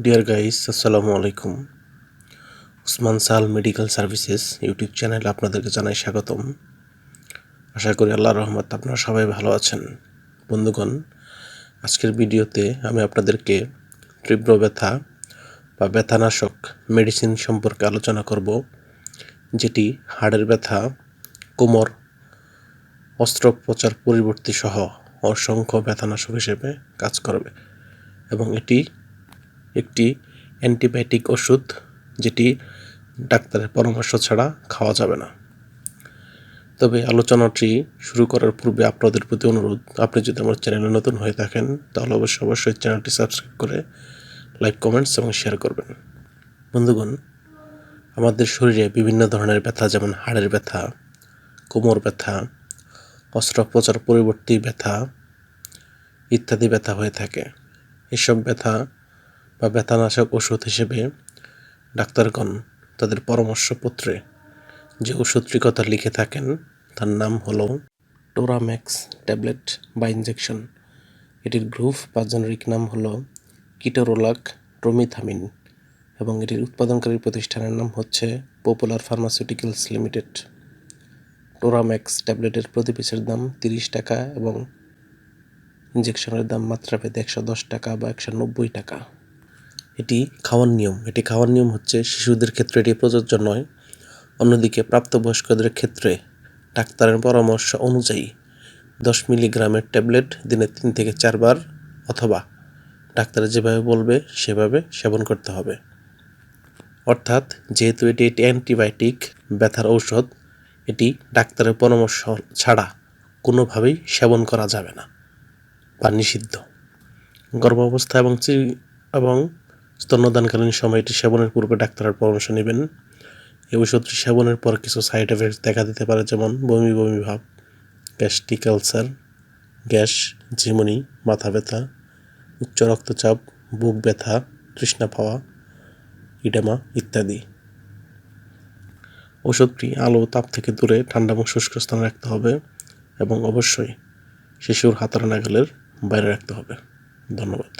Deer guys, আসসালামু আলাইকুম। উসমান সাল মেডিকেল সার্ভিসেস ইউটিউব চ্যানেলে আপনাদেরকে জানাই স্বাগতম। আশা করি আল্লাহর রহমত আপনারা সবাই ভালো আছেন। বন্ধুগণ, আজকের ভিডিওতে আমি আপনাদেরকে তীব্র ব্যথা বা ব্যথানাশক মেডিসিন সম্পর্কে আলোচনা করব, যেটি হাড়ের ব্যথা, কোমর, অস্ত্রোপচার পরিবর্তী সহ অসংখ্য ব্যথানাশক হিসেবে কাজ করবে এবং এটি একটি অ্যান্টিবায়োটিক ওষুধ, যেটি ডাক্তারের পরামর্শ ছাড়া খাওয়া যাবে না। তবে আলোচনাটি শুরু করার পূর্বে আপনাদের প্রতি অনুরোধ, আপনি যদি আমার চ্যানেলে নতুন হয়ে থাকেন তাহলে অবশ্যই চ্যানেলটি সাবস্ক্রাইব করে লাইক, কমেন্টস এবং শেয়ার করবেন। বন্ধুগণ, আমাদের শরীরে বিভিন্ন ধরনের ব্যথা, যেমন হাড়ের ব্যথা, কোমর ব্যথা, অস্ত্রোপচার পরিবর্তী ব্যথা ইত্যাদি ব্যথা হয়ে থাকে। এসব ব্যথা বা ব্যথানাশক ওষুধ হিসেবে ডাক্তারগণ তাদের পরামর্শপত্রে যে ওষুধটির কথা লিখে থাকেন তার নাম হলো টোরাম্যাক্স ট্যাবলেট বা ইনজেকশন। এটির গ্রুপ বা জেনেরিক নাম হলো কিটোরোলাক ট্রোমিথামিন এবং এটির উৎপাদনকারী প্রতিষ্ঠানের নাম হচ্ছে পপুলার ফার্মাসিউটিক্যালস লিমিটেড। টোরাম্যাক্স ট্যাবলেটের প্রতি পিসের দাম 30 টাকা এবং ইনজেকশনের দাম মাত্রাভেদে 110 টাকা বা 190 টাকা। এটি খাওয়ার নিয়ম হচ্ছে, শিশুদের ক্ষেত্রে এটি প্রযোজ্য নয়। অন্যদিকে প্রাপ্তবয়স্কদের ক্ষেত্রে ডাক্তারের পরামর্শ অনুযায়ী 10 মিলিগ্রামের ট্যাবলেট দিনে 3 থেকে 4 বার অথবা ডাক্তার যেভাবে বলবে সেভাবে সেবন করতে হবে। অর্থাৎ যেহেতু এটি অ্যান্টিবায়োটিক ব্যথার ঔষধ, এটি ডাক্তারের পরামর্শ ছাড়া কোনোভাবেই সেবন করা যাবে না বা নিষিদ্ধ। গর্ভাবস্থা এবং স্তন্যদানকালীন সময় এটি সেবনের পূর্বে ডাক্তারের পরামর্শ নেবেন। এই ওষুধটি সেবনের পর কিছু সাইড এফেক্ট দেখা দিতে পারে, যেমন বমি বমি ভাব, গ্যাস্ট্রিক আলসার, গ্যাস, ঝিমুনি, মাথা ব্যথা, উচ্চ রক্তচাপ, বুক ব্যথা, তৃষ্ণা পাওয়া, ইডেমা ইত্যাদি। ওষুধটি আলো তাপ থেকে দূরে ঠান্ডা এবং শুষ্ক স্থানে রাখতে হবে এবং অবশ্যই শিশুর হাতের নাগালের বাইরে রাখতে হবে। ধন্যবাদ।